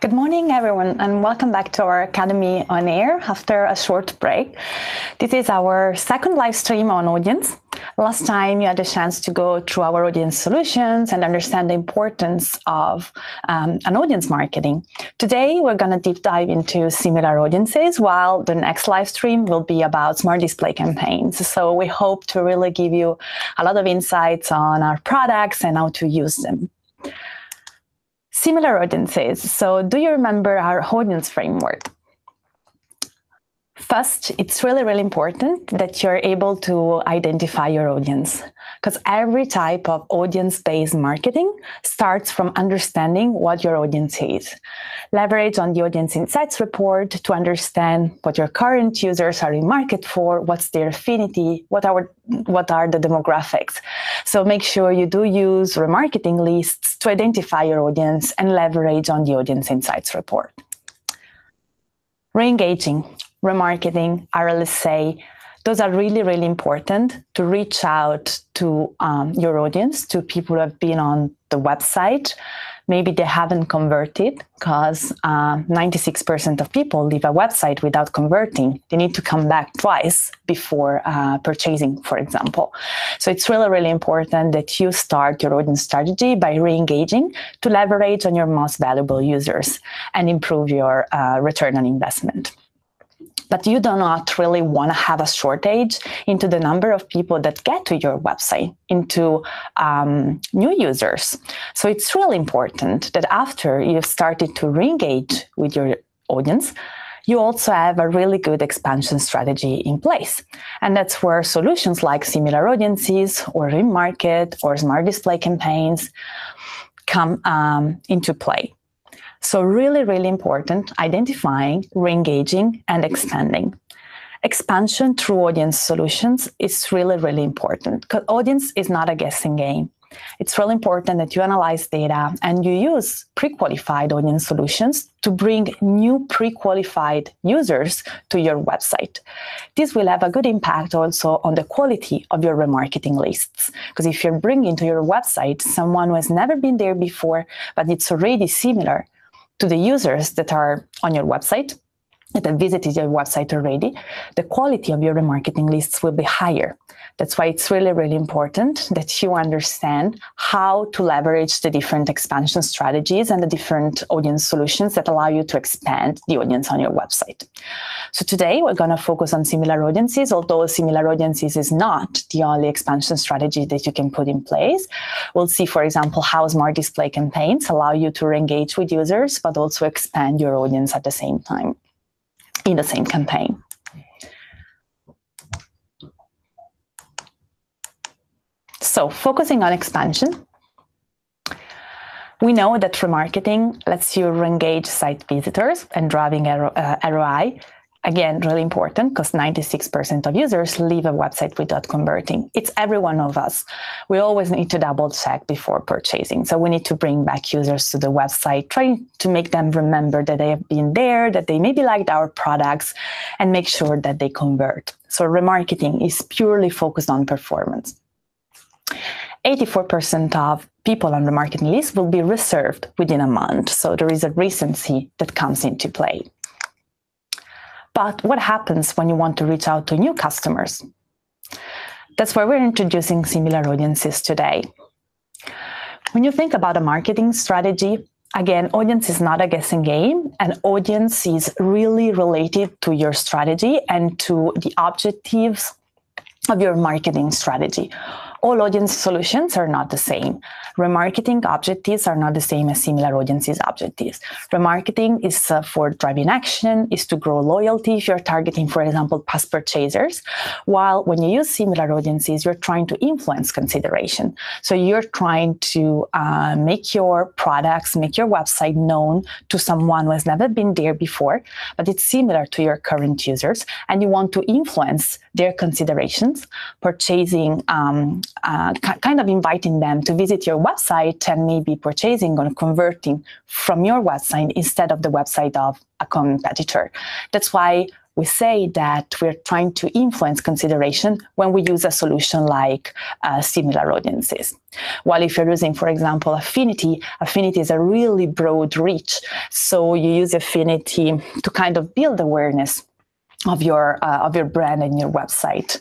Good morning, everyone, and welcome back to our Academy on Air after a short break. This is our second live stream on audience. Last time you had a chance to go through our audience solutions and understand the importance of an audience marketing. Today, we're going to deep dive into similar audiences, while the next live stream will be about smart display campaigns. So we hope to really give you a lot of insights on our products and how to use them. Similar audiences. So do you remember our audience framework? First, it's really important that you're able to identify your audience, because every type of audience-based marketing starts from understanding what your audience is. Leverage on the Audience Insights report to understand what your current users are in market for, what's their affinity, what are the demographics. So make sure you do use remarketing lists to identify your audience and leverage on the Audience Insights report. Re-engaging, remarketing, RLSA, those are really important to reach out to your audience, to people who have been on the website. Maybe they haven't converted, because 96% of people leave a website without converting. They need to come back twice before purchasing, for example. So it's really important that you start your audience strategy by re-engaging to leverage on your most valuable users and improve your return on investment. But you do not really want to have a shortage into the number of people that get to your website, into new users. So it's really important that after you've started to re-engage with your audience, you also have a really good expansion strategy in place. And that's where solutions like similar audiences or Remarket or smart display campaigns come into play. So really important, identifying, re-engaging, and expanding. Expansion through audience solutions is really important, because audience is not a guessing game. It's really important that you analyze data and you use pre-qualified audience solutions to bring new pre-qualified users to your website. This will have a good impact also on the quality of your remarketing lists, because if you're bringing to your website someone who has never been there before, but it's already similar to the users that are on your website, that have visited your website already, the quality of your remarketing lists will be higher. That's why it's really important that you understand how to leverage the different expansion strategies and the different audience solutions that allow you to expand the audience on your website. So today we're going to focus on similar audiences, although similar audiences is not the only expansion strategy that you can put in place. We'll see, for example, how smart display campaigns allow you to engage with users, but also expand your audience at the same time in the same campaign. So focusing on expansion, we know that remarketing lets you re-engage site visitors and driving ROI. Again, really important, because 96% of users leave a website without converting. It's every one of us. We always need to double check before purchasing. So we need to bring back users to the website, try to make them remember that they have been there, that they maybe liked our products, and make sure that they convert. So remarketing is purely focused on performance. 84% of people on the remarketing list will be reserved within a month. So there is a recency that comes into play. But what happens when you want to reach out to new customers? That's why we're introducing similar audiences today. When you think about a marketing strategy, again, audience is not a guessing game, and audience is really related to your strategy and to the objectives of your marketing strategy. All audience solutions are not the same. Remarketing objectives are not the same as similar audiences objectives. Remarketing is for driving action, is to grow loyalty if you're targeting, for example, past purchasers, while when you use similar audiences, you're trying to influence consideration. So you're trying to make your products, make your website known to someone who has never been there before, but it's similar to your current users, and you want to influence their considerations, purchasing, kind of inviting them to visit your website and maybe purchasing or converting from your website instead of the website of a competitor. That's why we say that we're trying to influence consideration when we use a solution like similar audiences. While if you're using, for example, affinity is a really broad reach. So you use affinity to kind of build awareness of your brand and your website,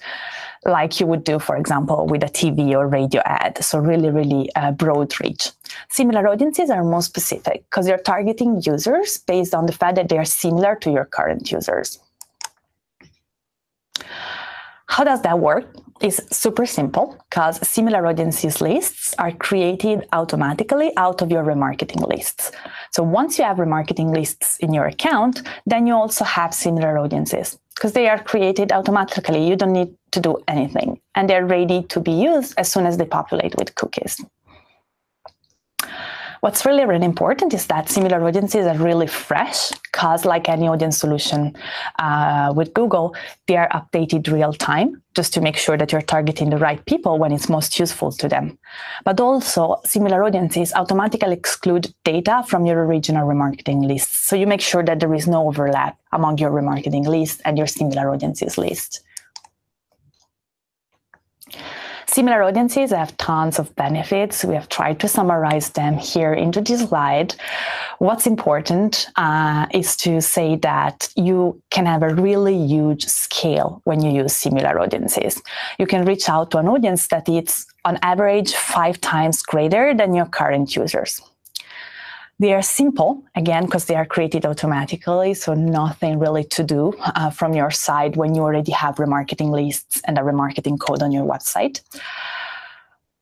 like you would do, for example, with a TV or radio ad. So really, really broad reach. Similar audiences are more specific because you're targeting users based on the fact that they are similar to your current users. How does that work? It's super simple because similar audiences lists are created automatically out of your remarketing lists. So once you have remarketing lists in your account, then you also have similar audiences because they are created automatically. You don't need to do anything, and they're ready to be used as soon as they populate with cookies. What's really, really important is that similar audiences are really fresh because, like any audience solution with Google, they are updated real time just to make sure that you're targeting the right people when it's most useful to them. But also, similar audiences automatically exclude data from your original remarketing lists. So you make sure that there is no overlap among your remarketing list and your similar audiences list. Similar audiences have tons of benefits. We have tried to summarize them here into this slide. What's important is to say that you can have a really huge scale when you use similar audiences. You can reach out to an audience that is on average 5 times greater than your current users. They are simple, again, because they are created automatically, so nothing really to do from your side when you already have remarketing lists and a remarketing code on your website.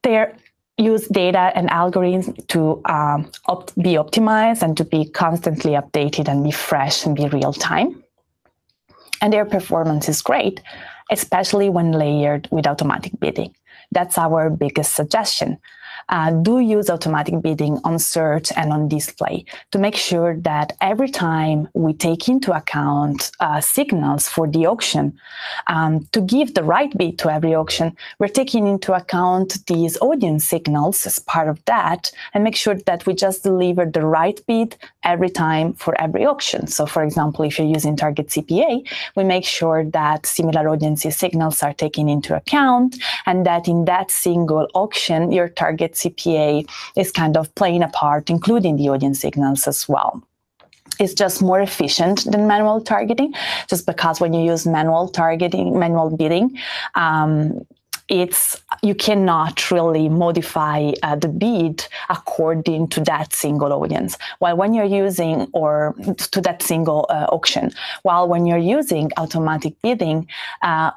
They use data and algorithms to be optimized and to be constantly updated and be fresh and be real time. And their performance is great, especially when layered with automatic bidding. That's our biggest suggestion. Do use automatic bidding on search and on display to make sure that every time we take into account signals for the auction, to give the right bid to every auction, we're taking into account these audience signals as part of that and make sure that we just deliver the right bid every time for every auction. So, for example, if you're using Target CPA, we make sure that similar audience signals are taken into account and that in that single auction, your target CPA is kind of playing a part, including the audience signals as well. It's just more efficient than manual targeting, just because when you use manual targeting, manual bidding, you cannot really modify the bid according to that single audience. While when you're using, or to that single auction, while when you're using automatic bidding,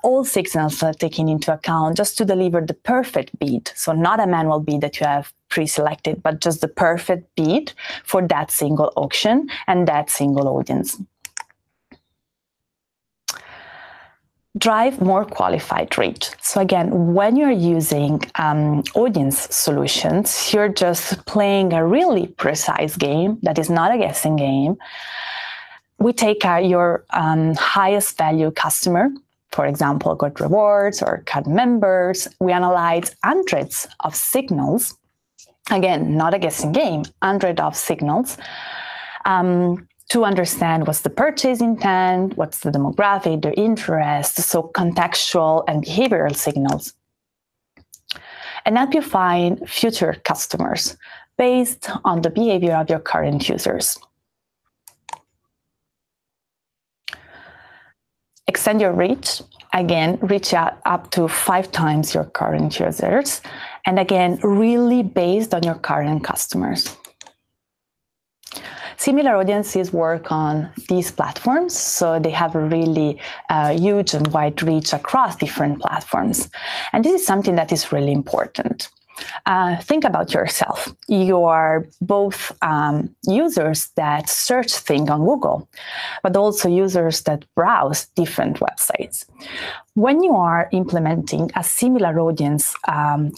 all signals are taken into account just to deliver the perfect bid. So not a manual bid that you have pre-selected, but just the perfect bid for that single auction and that single audience. Drive more qualified reach. So again, when you're using audience solutions, you're just playing a really precise game that is not a guessing game. We take your highest value customer, for example, Good Rewards or card members. We analyze hundreds of signals. Again, not a guessing game, hundreds of signals. To understand what's the purchase intent, what's the demographic, their interest, so contextual and behavioral signals. And help you find future customers based on the behavior of your current users. Extend your reach. Again, reach out up to 5 times your current users. And again, really based on your current customers. Similar audiences work on these platforms, so they have a really huge and wide reach across different platforms. And this is something that is really important. Think about yourself. You are both users that search things on Google, but also users that browse different websites. When you are implementing a similar audience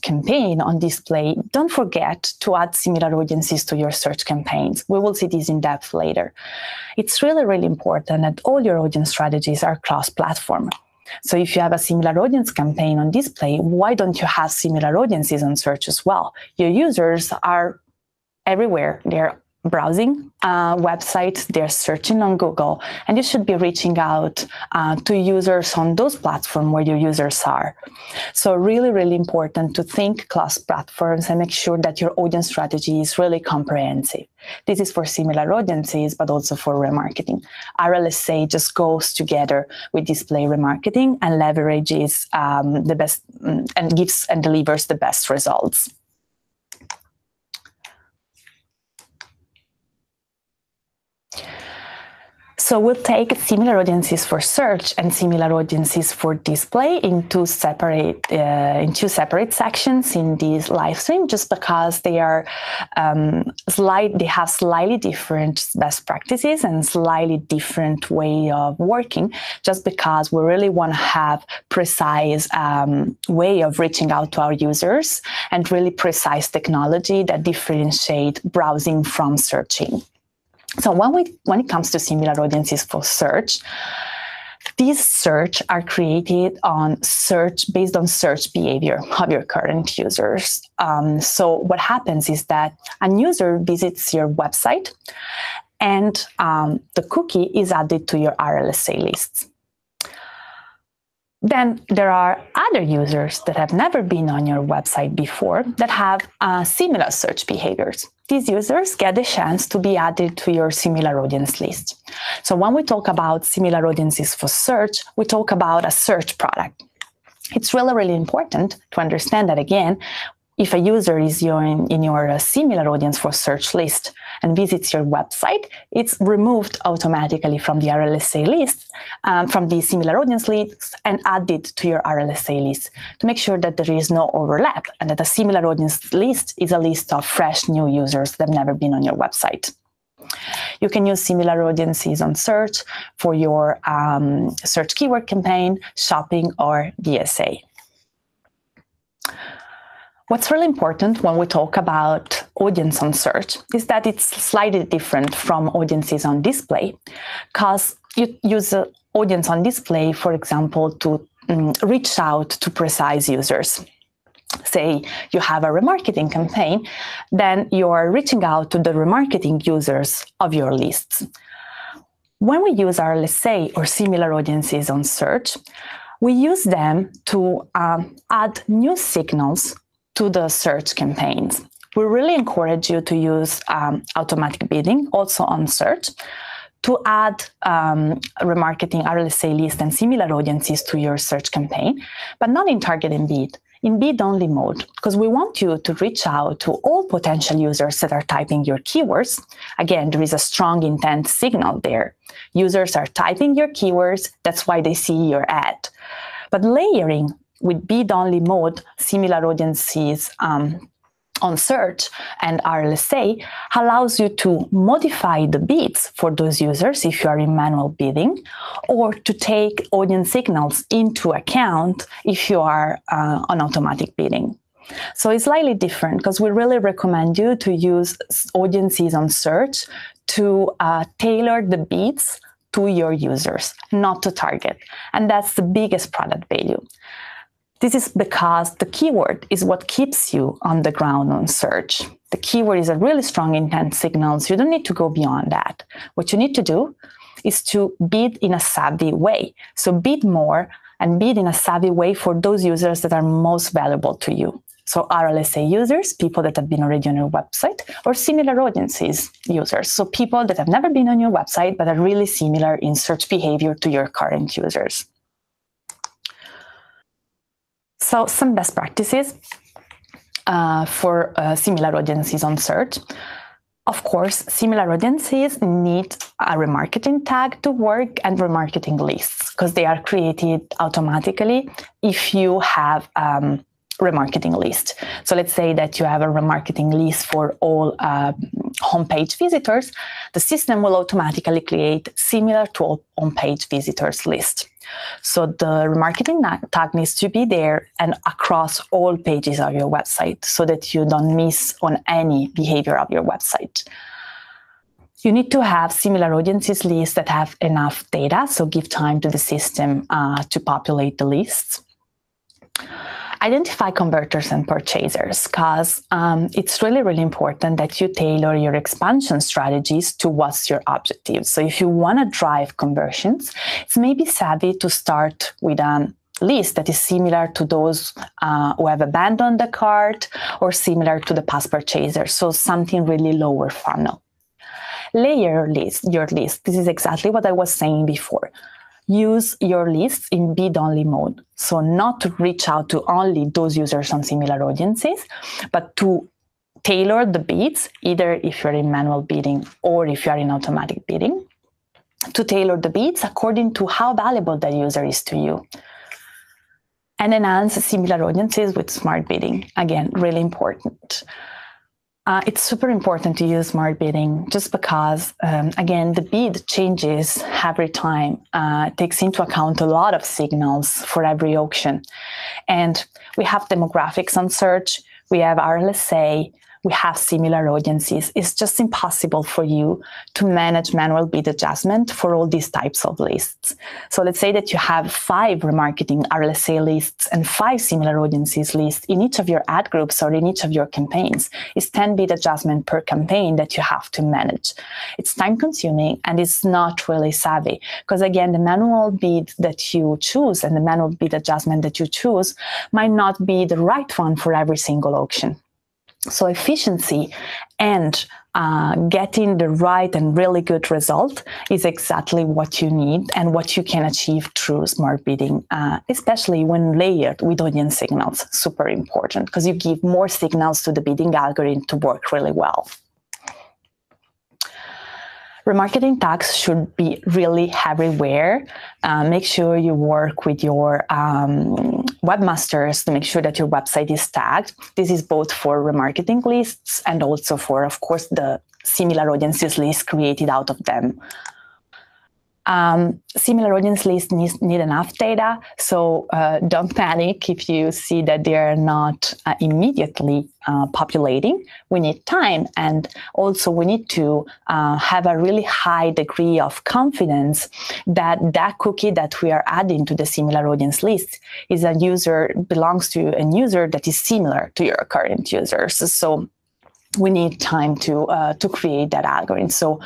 campaign on display, don't forget to add similar audiences to your search campaigns. We will see this in depth later. It's really, really important that all your audience strategies are cross-platform. So if you have a similar audience campaign on display, why don't you have similar audiences on search as well? Your users are everywhere. They're browsing websites, they're searching on Google, and you should be reaching out to users on those platforms where your users are. So really, really important to think cross platforms and make sure that your audience strategy is really comprehensive. This is for similar audiences, but also for remarketing. RLSA just goes together with display remarketing and leverages the best and gives and delivers the best results. So we'll take similar audiences for search and similar audiences for display in two separate sections in this live stream, just because they are they have slightly different best practices and slightly different way of working. Just because we really want to have precise way of reaching out to our users and really precise technology that differentiate browsing from searching. So when it comes to similar audiences for search, these search are created based on search behavior of your current users. So what happens is that a user visits your website and the cookie is added to your RLSA lists. Then there are other users that have never been on your website before that have similar search behaviors. These users get the chance to be added to your similar audience list. So when we talk about similar audiences for search, we talk about a search product. It's really, really important to understand that, again, if a user is in your similar audience for search list and visits your website, it's removed automatically from the RLSA list, from the similar audience list, and added to your RLSA list to make sure that there is no overlap and that a similar audience list is a list of fresh new users that have never been on your website. You can use similar audiences on search for your search keyword campaign, shopping, or DSA. What's really important when we talk about audience on search is that it's slightly different from audiences on display, because you use an audience on display, for example, to reach out to precise users. Say you have a remarketing campaign, then you're reaching out to the remarketing users of your lists. When we use RLSA or similar audiences on search, we use them to add new signals to the search campaigns. We really encourage you to use automatic bidding also on search to add remarketing, RLSA list, and similar audiences to your search campaign, but not in target and bid, in bid-only mode, because we want you to reach out to all potential users that are typing your keywords. Again, there is a strong intent signal there. Users are typing your keywords, that's why they see your ad. But layering with bid-only mode, similar audiences on search and RLSA allows you to modify the bids for those users if you are in manual bidding, or to take audience signals into account if you are on automatic bidding. So it's slightly different because we really recommend you to use audiences on search to tailor the bids to your users, not to target. And that's the biggest product value. This is because the keyword is what keeps you on the ground on search. The keyword is a really strong intent signal, so you don't need to go beyond that. What you need to do is to bid in a savvy way. So bid more and bid in a savvy way for those users that are most valuable to you. So RLSA users, people that have been already on your website, or similar audiences users. So people that have never been on your website but are really similar in search behavior to your current users. So some best practices for similar audiences on search. Of course, similar audiences need a remarketing tag to work and remarketing lists because they are created automatically if you have remarketing list. So let's say that you have a remarketing list for all homepage visitors. The system will automatically create similar to all homepage visitors list. So the remarketing tag needs to be there and across all pages of your website so that you don't miss on any behavior of your website. You need to have similar audiences lists that have enough data, so give time to the system to populate the lists. Identify converters and purchasers, because it's really, really important that you tailor your expansion strategies to what's your objective. So if you want to drive conversions, it's maybe savvy to start with a list that is similar to those who have abandoned the cart or similar to the past purchasers. So something really lower funnel. Layer your list. This is exactly what I was saying before. Use your lists in bid-only mode. So not to reach out to only those users on similar audiences, but to tailor the bids, either if you're in manual bidding or if you're in automatic bidding, to tailor the bids according to how valuable that user is to you. And enhance similar audiences with smart bidding. Again, really important. It's super important to use smart bidding just because, again, the bid changes every time. It takes into account a lot of signals for every auction. And we have demographics on search, we have RLSA, we have similar audiences. It's just impossible for you to manage manual bid adjustment for all these types of lists. So let's say that you have 5 remarketing RLSA lists and 5 similar audiences lists in each of your ad groups or in each of your campaigns. It's 10 bid adjustment per campaign that you have to manage. It's time consuming and it's not really savvy because, again, the manual bid that you choose and the manual bid adjustment that you choose might not be the right one for every single auction. So efficiency and getting the right and really good result is exactly what you need and what you can achieve through smart bidding, especially when layered with audience signals. Super important because you give more signals to the bidding algorithm to work really well. Remarketing tags should be really everywhere. Make sure you work with your webmasters to make sure that your website is tagged. This is both for remarketing lists and also for, of course, the similar audiences list created out of them. Similar audience lists need enough data, so don't panic if you see that they are not immediately populating. We need time, and also we need to have a really high degree of confidence that that cookie that we are adding to the similar audience list is a user, belongs to a user that is similar to your current users. So we need time to create that algorithm. So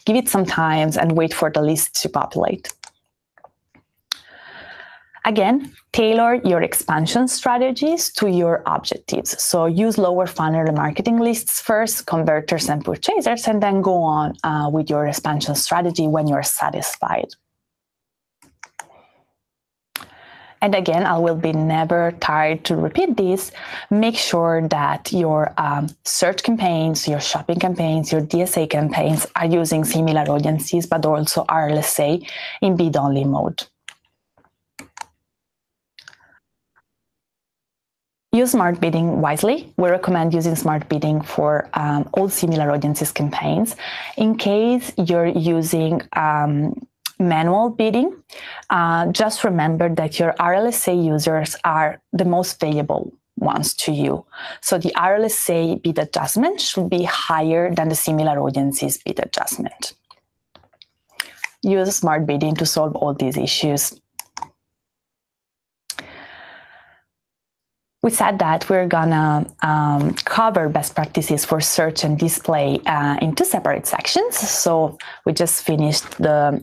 give it some time and wait for the list to populate. Again, tailor your expansion strategies to your objectives. So use lower funnel remarketing lists first, converters and purchasers, and then go on with your expansion strategy when you're satisfied. And again, I will be never tired to repeat this. Make sure that your search campaigns, your shopping campaigns, your DSA campaigns are using similar audiences, but also RLSA in bid-only mode. Use smart bidding wisely. We recommend using smart bidding for all similar audiences campaigns. In case you're using manual bidding, just remember that your RLSA users are the most valuable ones to you. So the RLSA bid adjustment should be higher than the similar audiences bid adjustment. Use smart bidding to solve all these issues. We said that we're gonna cover best practices for search and display in 2 separate sections. So we just finished the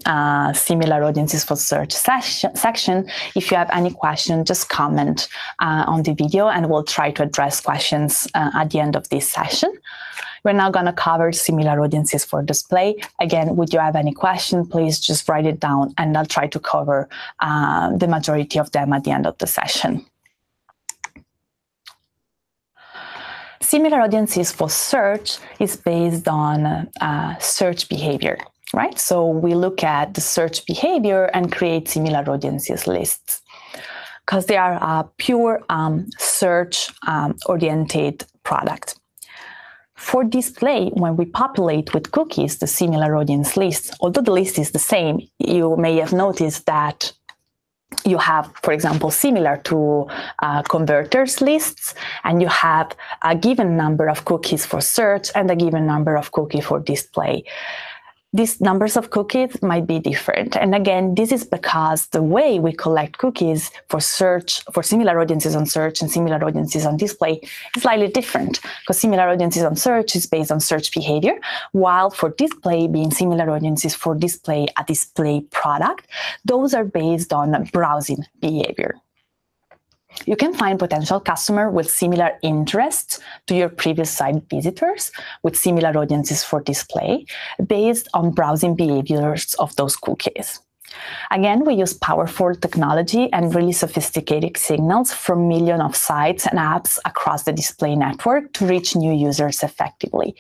similar audiences for search section. If you have any question, just comment on the video and we'll try to address questions at the end of this session. We're now gonna cover similar audiences for display. Again, would you have any question, please just write it down and I'll try to cover the majority of them at the end of the session. Similar audiences for search is based on search behavior, right? So we look at the search behavior and create similar audiences lists because they are a pure search-oriented product. For display, when we populate with cookies the similar audience lists, although the list is the same, you may have noticed that you have, for example, similar to converters lists, and you have a given number of cookies for search and a given number of cookies for display. these numbers of cookies might be different. And again, this is because the way we collect cookies for search, for similar audiences on search and similar audiences on display is slightly different, because similar audiences on search is based on search behavior, while for display, being similar audiences for display, a display product, those are based on browsing behavior. You can find potential customers with similar interests to your previous site visitors with similar audiences for display based on browsing behaviors of those cookies. Again, we use powerful technology and really sophisticated signals from millions of sites and apps across the display network to reach new users effectively.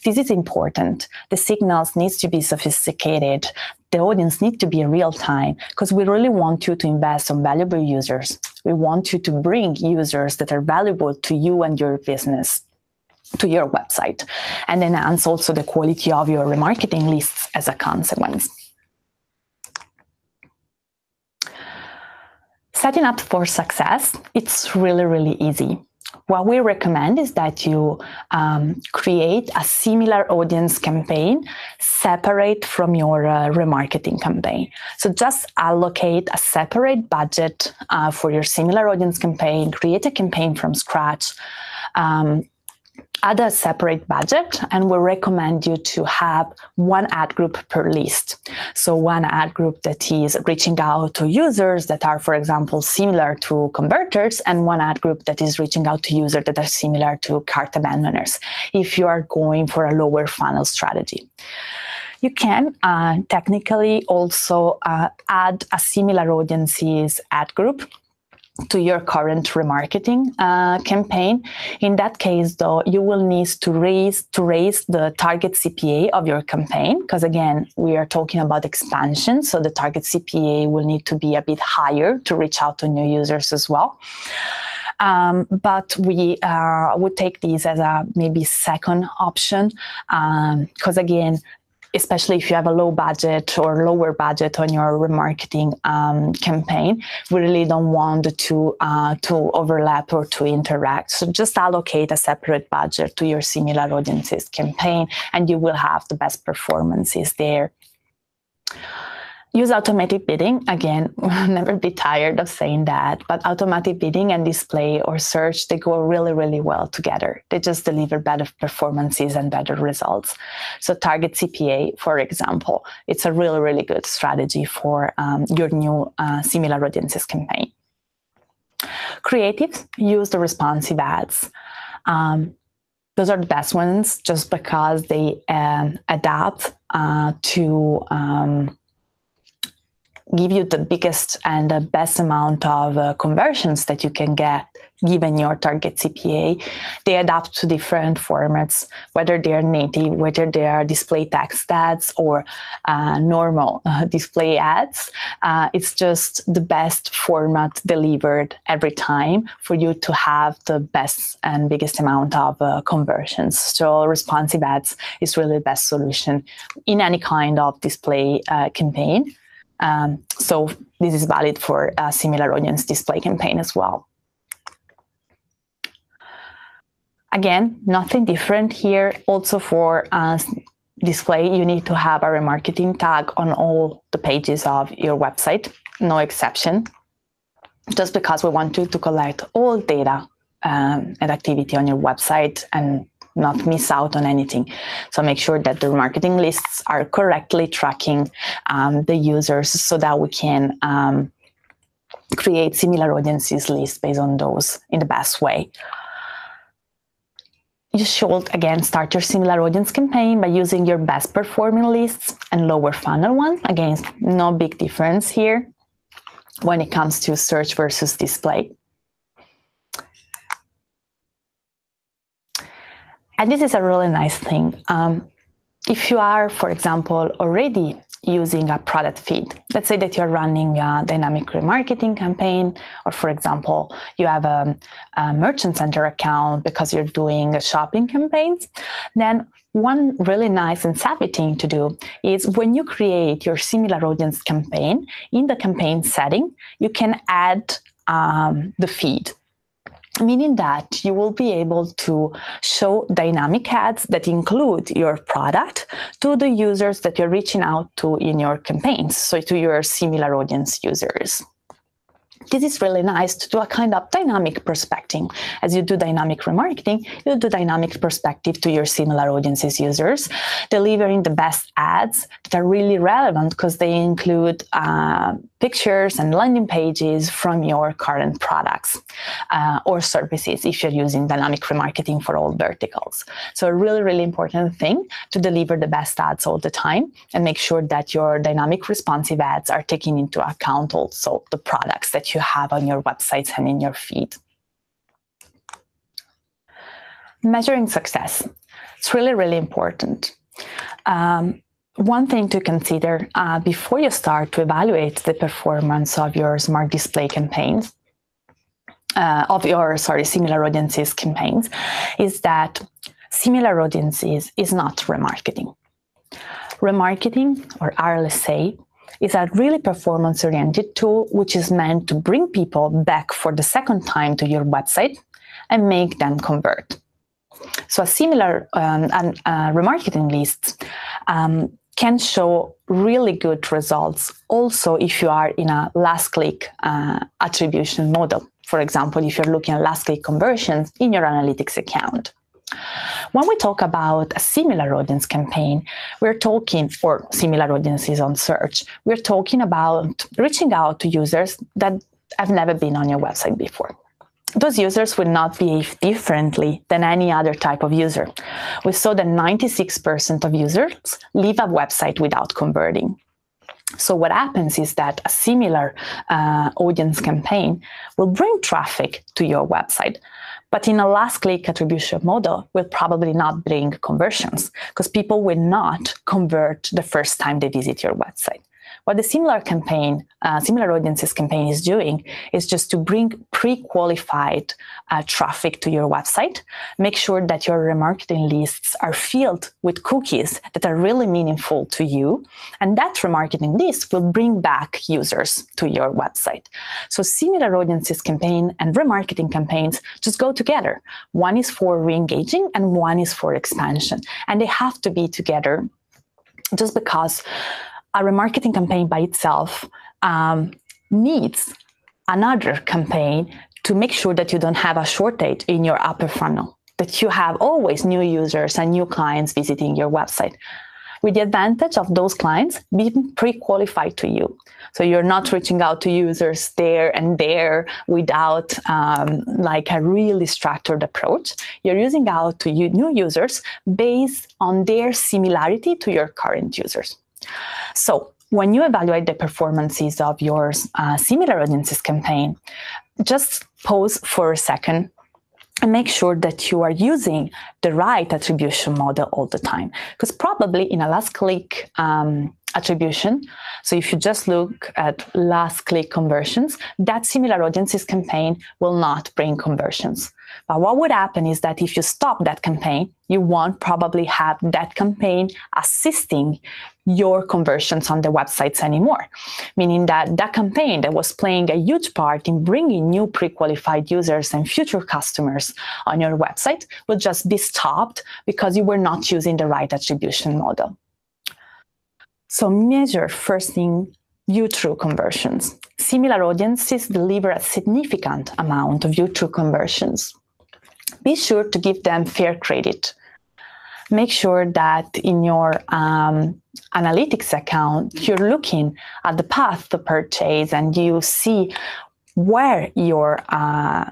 This is important. The signals need to be sophisticated. The audience needs to be real time, because we really want you to invest on valuable users. We want you to bring users that are valuable to you and your business to your website, and enhance also the quality of your remarketing lists as a consequence. Setting up for success, it's really, really easy. What we recommend is that you create a similar audience campaign separate from your remarketing campaign. So just allocate a separate budget for your similar audience campaign, create a campaign from scratch, add a separate budget, and we recommend you to have one ad group per list. So one ad group that is reaching out to users that are, for example, similar to converters, and one ad group that is reaching out to users that are similar to cart abandoners, if you are going for a lower funnel strategy. You can technically also add a similar audiences ad group to your current remarketing campaign. In that case, though, you will need to raise the target CPA of your campaign, because again, we are talking about expansion, so the target CPA will need to be a bit higher to reach out to new users as well. But we would take these as a maybe second option, because again, especially if you have a low budget or lower budget on your remarketing campaign, we really don't want to overlap or to interact. So just allocate a separate budget to your similar audiences campaign, and you will have the best performances there. Use automatic bidding. Again, we'll never be tired of saying that, but automatic bidding and display or search, they go really, really well together. They just deliver better performances and better results. So target CPA, for example, it's a really, really good strategy for your new similar audiences campaign. Creatives, use the responsive ads. Those are the best ones just because they adapt to give you the biggest and the best amount of conversions that you can get given your target CPA. They adapt to different formats, whether they are native, whether they are display text ads or normal display ads. It's just the best format delivered every time for you to have the best and biggest amount of conversions. So responsive ads is really the best solution in any kind of display campaign. So this is valid for a similar audience display campaign as well. Again, nothing different here. Also for display, you need to have a remarketing tag on all the pages of your website, no exception, just because we want you to collect all data and activity on your website and not miss out on anything. So make sure that the remarketing lists are correctly tracking the users so that we can create similar audiences lists based on those in the best way. You should, again, start your similar audience campaign by using your best performing lists and lower funnel one. Again, no big difference here when it comes to search versus display. And this is a really nice thing. If you are, for example, already using a product feed, let's say that you're running a dynamic remarketing campaign, or for example, you have a merchant center account because you're doing shopping campaigns, then one really nice and savvy thing to do is when you create your similar audience campaign, in the campaign setting, you can add the feed. meaning that you will be able to show dynamic ads that include your product to the users that you're reaching out to in your campaigns, so to your similar audience users. This is really nice to do a kind of dynamic prospecting. As you do dynamic remarketing, you do dynamic perspective to your similar audiences users, delivering the best ads that are really relevant because they include pictures and landing pages from your current products or services if you're using dynamic remarketing for all verticals. So a really, really important thing to deliver the best ads all the time and make sure that your dynamic responsive ads are taking into account also the products that you have on your websites and in your feed. Measuring success. It's really, really important. One thing to consider before you start to evaluate the performance of your smart display campaigns, similar audiences campaigns, is that similar audiences is not remarketing. Remarketing, or RLSA, is a really performance-oriented tool which is meant to bring people back for the second time to your website and make them convert. So a similar remarketing list can show really good results also if you are in a last-click attribution model. For example, if you're looking at last-click conversions in your analytics account. When we talk about a similar audience campaign, we're talking, or similar audiences on search, we're talking about reaching out to users that have never been on your website before. Those users will not behave differently than any other type of user. We saw that 96% of users leave a website without converting. So what happens is that a similar audience campaign will bring traffic to your website, but in a last-click attribution model will probably not bring conversions because people will not convert the first time they visit your website. What the similar audiences campaign is doing is just to bring pre-qualified traffic to your website, make sure that your remarketing lists are filled with cookies that are really meaningful to you, and that remarketing list will bring back users to your website. So similar audiences campaign and remarketing campaigns just go together. One is for re-engaging and one is for expansion, and they have to be together just because a remarketing campaign by itself needs another campaign to make sure that you don't have a shortage in your upper funnel, that you have always new users and new clients visiting your website, with the advantage of those clients being pre-qualified to you. So you're not reaching out to users there and there without like a really structured approach. You're reaching out to new users based on their similarity to your current users. So when you evaluate the performances of your similar audiences campaign, just pause for a second and make sure that you are using the right attribution model all the time. Because probably in a last click attribution, so if you just look at last click conversions, that similar audiences campaign will not bring conversions. But what would happen is that if you stop that campaign, you won't probably have that campaign assisting your conversions on the websites anymore, meaning that that campaign that was playing a huge part in bringing new pre-qualified users and future customers on your website will just be stopped because you were not using the right attribution model. So measure first thing, view-through conversions. Similar audiences deliver a significant amount of view-through conversions. Be sure to give them fair credit. Make sure that in your analytics account, you're looking at the path to purchase and you see where you're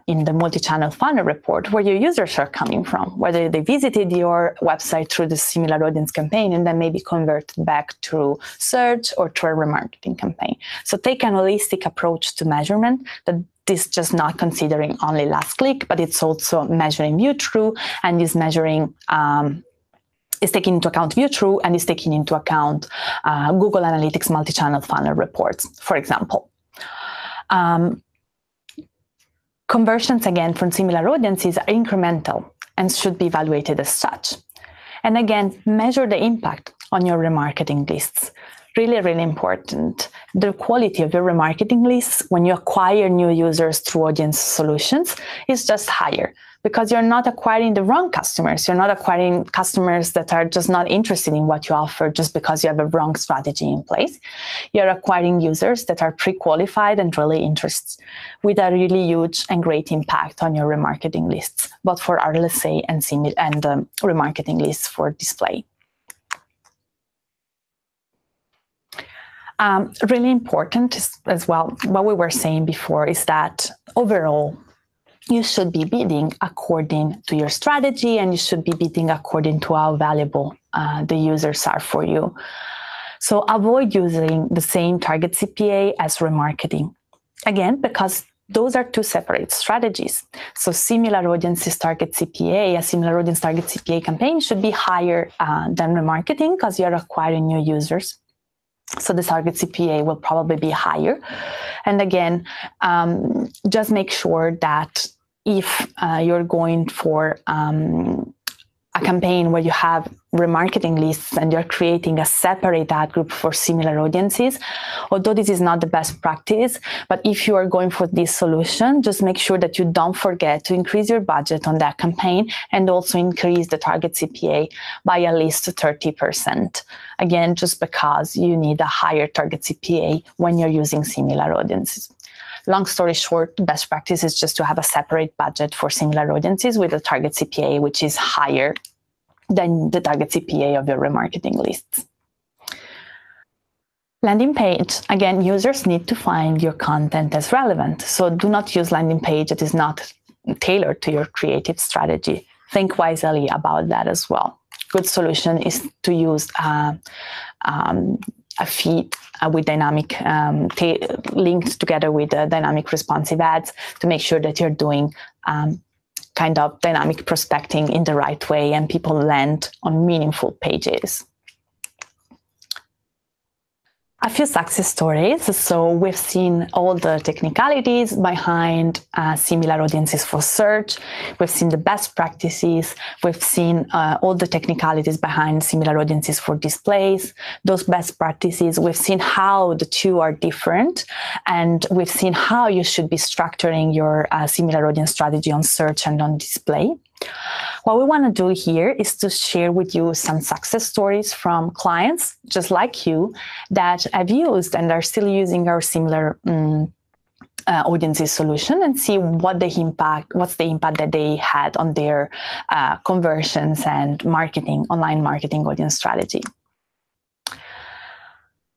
in the multi-channel funnel report, where your users are coming from, whether they visited your website through the similar audience campaign and then maybe converted back through search or through a remarketing campaign. So take an holistic approach to measurement that is just not considering only last click, but it's also measuring view through and is measuring is taking into account view through and is taking into account Google Analytics multi-channel funnel reports, for example. Conversions, again, from similar audiences are incremental and should be evaluated as such. And again, measure the impact on your remarketing lists. Really, really important. The quality of your remarketing lists when you acquire new users through audience solutions is just higher, because you're not acquiring the wrong customers. You're not acquiring customers that are just not interested in what you offer just because you have a wrong strategy in place. You're acquiring users that are pre-qualified and really interested, with a really huge and great impact on your remarketing lists, both for RLSA and remarketing lists for display. Really important as well, what we were saying before is that overall, you should be bidding according to your strategy, and you should be bidding according to how valuable the users are for you. So avoid using the same target CPA as remarketing. Again, because those are two separate strategies. So similar audiences target CPA, a similar audience target CPA campaign should be higher than remarketing, because you're acquiring new users. So the target CPA will probably be higher. And again, just make sure that if you're going for a campaign where you have remarketing lists and you're creating a separate ad group for similar audiences, although this is not the best practice, but if you are going for this solution, just make sure that you don't forget to increase your budget on that campaign and also increase the target CPA by at least 30%. Again, just because you need a higher target CPA when you're using similar audiences. Long story short, best practice is just to have a separate budget for similar audiences with a target CPA which is higher than the target CPA of your remarketing lists. Landing page. Again, users need to find your content as relevant. So do not use landing page that is not tailored to your creative strategy. Think wisely about that as well. Good solution is to use a feed with dynamic linked together with dynamic responsive ads to make sure that you're doing kind of dynamic prospecting in the right way and people land on meaningful pages. A few success stories. So we've seen all the technicalities behind similar audiences for search. We've seen the best practices. We've seen all the technicalities behind similar audiences for displays. Those best practices, we've seen how the two are different, and we've seen how you should be structuring your similar audience strategy on search and on display. What we want to do here is to share with you some success stories from clients just like you that have used and are still using our similar audiences solution, and see what's the impact that they had on their conversions and marketing, online marketing audience strategy.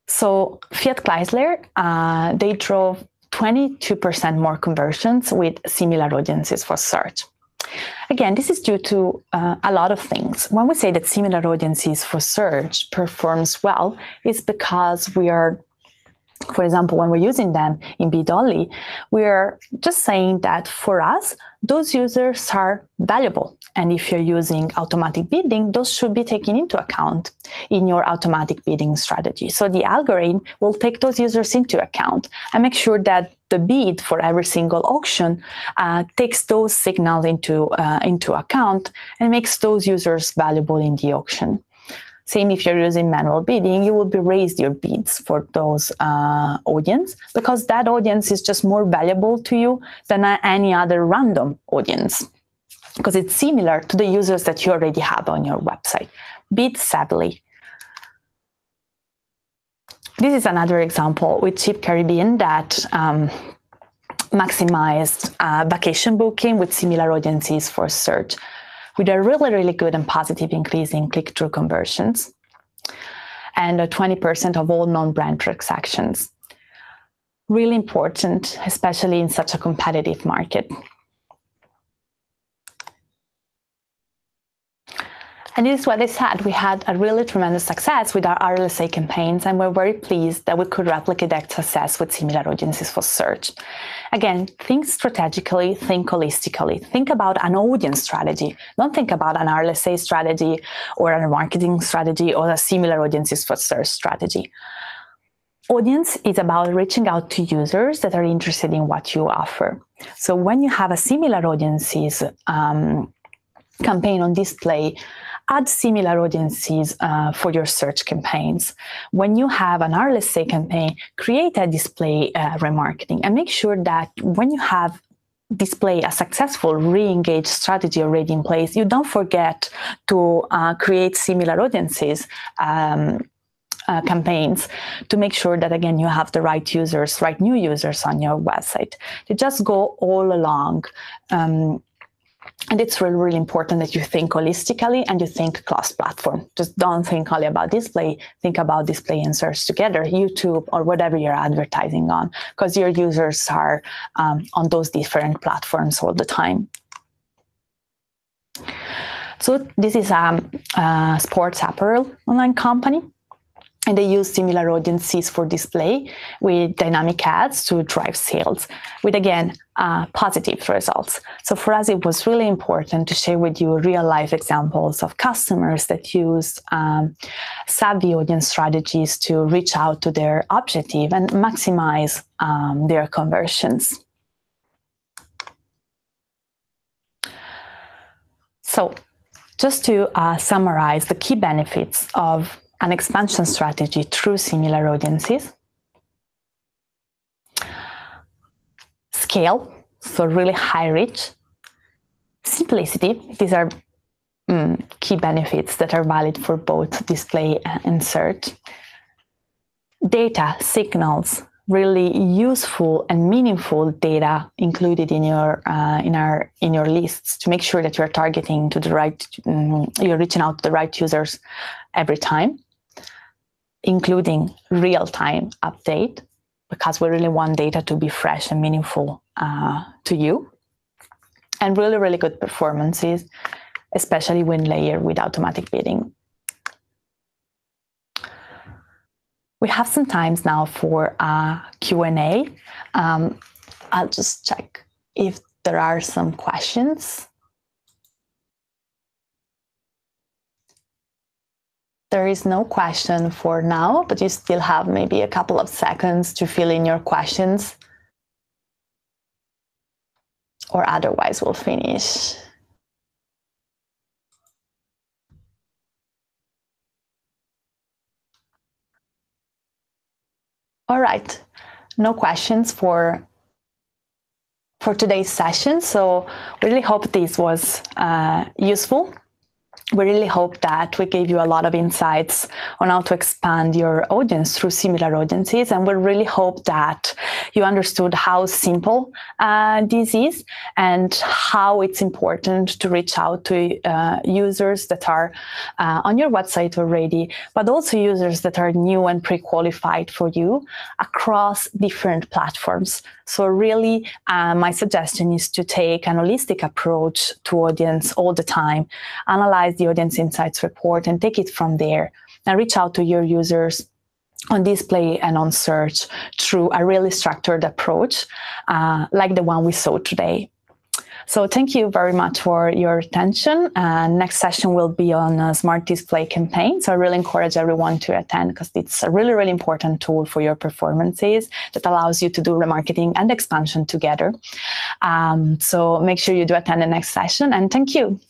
So Fiat Chrysler, they drove 22% more conversions with similar audiences for search. Again, this is due to a lot of things. When we say that similar audiences for search performs well, it's because we are, for example, when we're using them in bid only, we're just saying that for us, those users are valuable. And if you're using automatic bidding, those should be taken into account in your automatic bidding strategy. So the algorithm will take those users into account and make sure that the bid for every single auction takes those signals into account and makes those users valuable in the auction. Same if you're using manual bidding, you will be raised your bids for those audience, because that audience is just more valuable to you than any other random audience, because it's similar to the users that you already have on your website. Bid savvily. This is another example with Cheap Caribbean that maximized vacation booking with similar audiences for search, with a really, really good and positive increase in click-through conversions and 20% of all non-brand transactions. Really important, especially in such a competitive market. And this is what I said. We had a really tremendous success with our RLSA campaigns, and we're very pleased that we could replicate that success with similar audiences for search. Again, think strategically, think holistically. Think about an audience strategy. Don't think about an RLSA strategy or a marketing strategy or a similar audiences for search strategy. Audience is about reaching out to users that are interested in what you offer. So when you have a similar audiences campaign on display, Add similar audiences for your search campaigns. When you have an RLSA campaign, create a display remarketing and make sure that when you have display a successful re-engage strategy already in place, you don't forget to create similar audiences campaigns to make sure that, again, you have the right users, right new users on your website. They just go all along. And it's really, really important that you think holistically and you think cross-platform. Just don't think only about display, think about display and search together, YouTube or whatever you're advertising on, because your users are on those different platforms all the time. So this is a sports apparel online company, and they use similar audiences for display with dynamic ads to drive sales with, again, positive results. So for us, it was really important to share with you real life examples of customers that use savvy audience strategies to reach out to their objective and maximize their conversions. So just to summarize the key benefits of an expansion strategy through similar audiences. Scale, so really high reach. Simplicity, these are key benefits that are valid for both display and search. Data, signals, really useful and meaningful data included in your lists to make sure that you're targeting to the right, you're reaching out to the right users every time, including real-time update, because we really want data to be fresh and meaningful to you. And really, really good performances, especially when layered with automatic bidding. We have some time now for Q&A. I'll just check if there are some questions. There is no question for now, but you still have maybe a couple of seconds to fill in your questions. Or otherwise, we'll finish. All right, no questions for today's session. So we really hope this was useful. We really hope that we gave you a lot of insights on how to expand your audience through similar audiences. And we really hope that you understood how simple this is and how it's important to reach out to users that are on your website already, but also users that are new and pre-qualified for you across different platforms. So really, my suggestion is to take an holistic approach to audience all the time, analyze the audience insights report and take it from there and reach out to your users on display and on search through a really structured approach like the one we saw today. So thank you very much for your attention. Next session will be on a smart display campaign. So I really encourage everyone to attend because it's a really, really important tool for your performances that allows you to do remarketing and expansion together. So make sure you do attend the next session, and thank you.